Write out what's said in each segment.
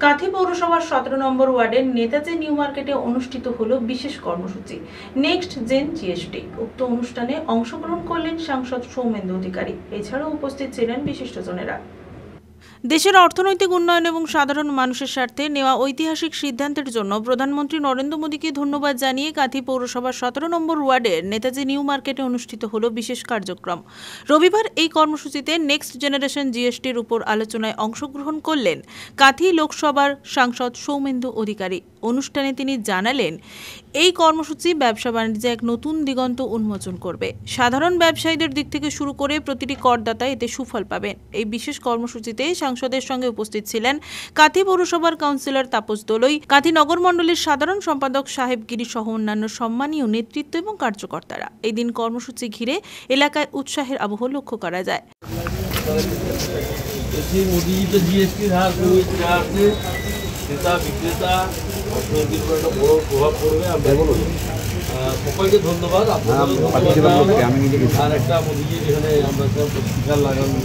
কাঁথি পৌরসভার 17 নম্বর ওয়ার্ডের নেতাজি নিউ মার্কেটে অনুষ্ঠিত হলো বিশেষ কর্মসূচি নেক্সট জেন জিএসটি। উক্ত অনুষ্ঠানে অংশগ্রহণ করলেন সাংসদ সৌমেন্দু অধিকারী। এছাড়াও উপস্থিত ছিলেন বিশিষ্টজনেরা। দেশের অর্থনৈতিক উন্নয়ন এবং সাধারণ মানুষের স্বার্থে নেওয়া ঐতিহাসিক সিদ্ধান্তের জন্য প্রধানমন্ত্রী নরেন্দ্র মোদীকে ধন্যবাদ জানিয়ে কাঁথি পৌরসভার 17 নম্বর ওয়ার্ডের নেতাজি নিউ মার্কেটে অনুষ্ঠিত হলো বিশেষ কার্যক্রম। রবিবার এই কর্মসূচিতে নেক্সট জেনারেশন জিএসটির উপর আলোচনায় অংশগ্রহণ করলেন কাঁথি লোকসভার সাংসদ সৌমেন্দু অধিকারী। অনুষ্ঠানে তিনি জানালেন, এই কর্মসূচি ব্যবসা বাণিজ্যে এক নতুন দিগন্ত উন্মোচন করবে। সাধারণ ব্যবসায়ীদের দিক থেকে শুরু করে প্রতিটি করদাতা এতে সুফল পাবেন। এই বিশেষ কর্মসূচিতে সাংসদের সঙ্গে উপস্থিত ছিলেন কাঁথি পৌরসভার কাউন্সিলর তাপস দোলই, কাঁথি নগর মণ্ডলের সাধারণ সম্পাদক সাহেব গিরি সহ অন্যান্য সম্মানীয় নেতৃত্ব এবং কার্যকর্তারা। এই দিন কর্মসূচি ঘিরে এলাকায় উৎসাহের আবহ লক্ষ্য করা যায়। ক্রেতা বিক্রেতা অর্থনৈতিক একটা বড় প্রভাব পড়বে। সকলকে ধন্যবাদ। আর একটা মোদিজি যেখানে আমরা টিকার লাগানো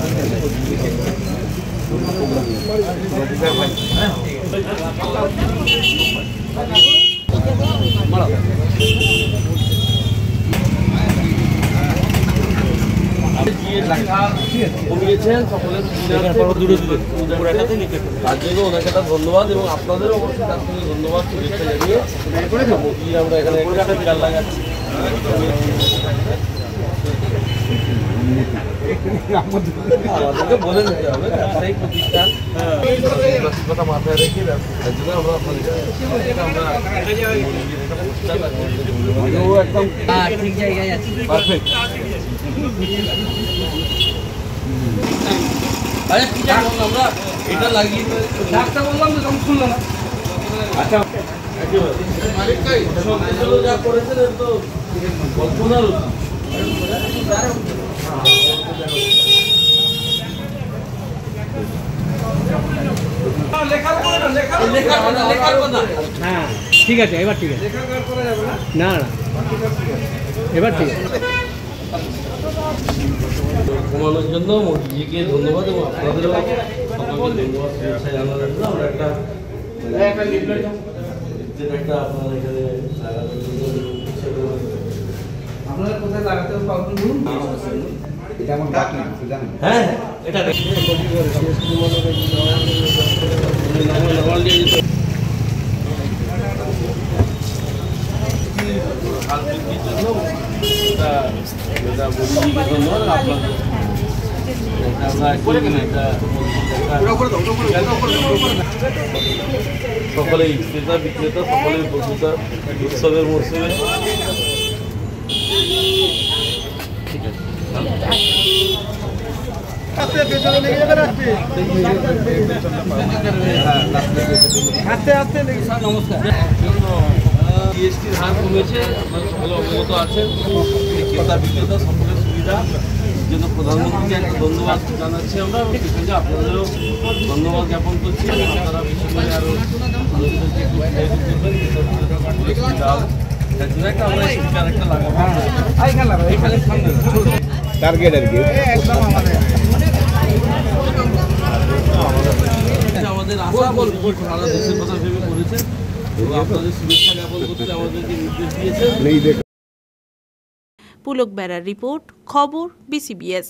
কমিয়েছেন সকলের তার জন্য ওনাকে একটা ধন্যবাদ এবং আপনাদেরও অবশ্যই তার সঙ্গে ধন্যবাদ শুভেচ্ছা জানিয়ে মোদী আমরা এখানে টিকা লাগাচ্ছি। আমাদেরকে বলে নিতে হবে ব্যবসায়িক প্রতিষ্ঠান কথা মাথায় রেখে তার জন্য আমরা একদম ঠিক জায়গায় আছি। পারফেক্ট। আমরা এটা লাগিয়ে বললাম তো শুনলাম। আচ্ছা যা করেছেন তো কল্পনার হ্যাঁ ঠিক আছে, এবার ঠিক আছে। না না এবার ঠিক আছে। কমানোর জন্য মোদিজিকে ধন্যবাদ এবং আপনাদেরও সকলকে ধন্যবাদ শুভেচ্ছা জানানোর জন্য আমরা একটা আপনার এখানে আপনারা কোথায় লাগাতে পারবেন? হ্যাঁ এটা সকলেই ক্রেতা বিক্রেতা সকলেই প্রস্তুত উৎসবের মরশুমে। ঠিক আছে, নমস্কার। জিএসটির হার কমেছে, আপনারা সকলে অবগত আছেন। ক্রেতা বিক্রেতা সকলের সুবিধা জন্য প্রধানমন্ত্রীকে একটা ধন্যবাদ জানাচ্ছি আমরা। সেখানে আপনাদেরও ধন্যবাদ জ্ঞাপন করছি। আপনারা বেশি করে আরও আমরা একটা লাগাবো টার্গেট আর কি আমাদের আশা বলবো সারা দেশের কথা ভেবে করেছে এবং আপনাদের শুভেচ্ছা জ্ঞাপন করতে আমাদেরকে নির্দেশ দিয়েছে। পুলক বেড়ার রিপোর্ট, খবর বিসিবিএস।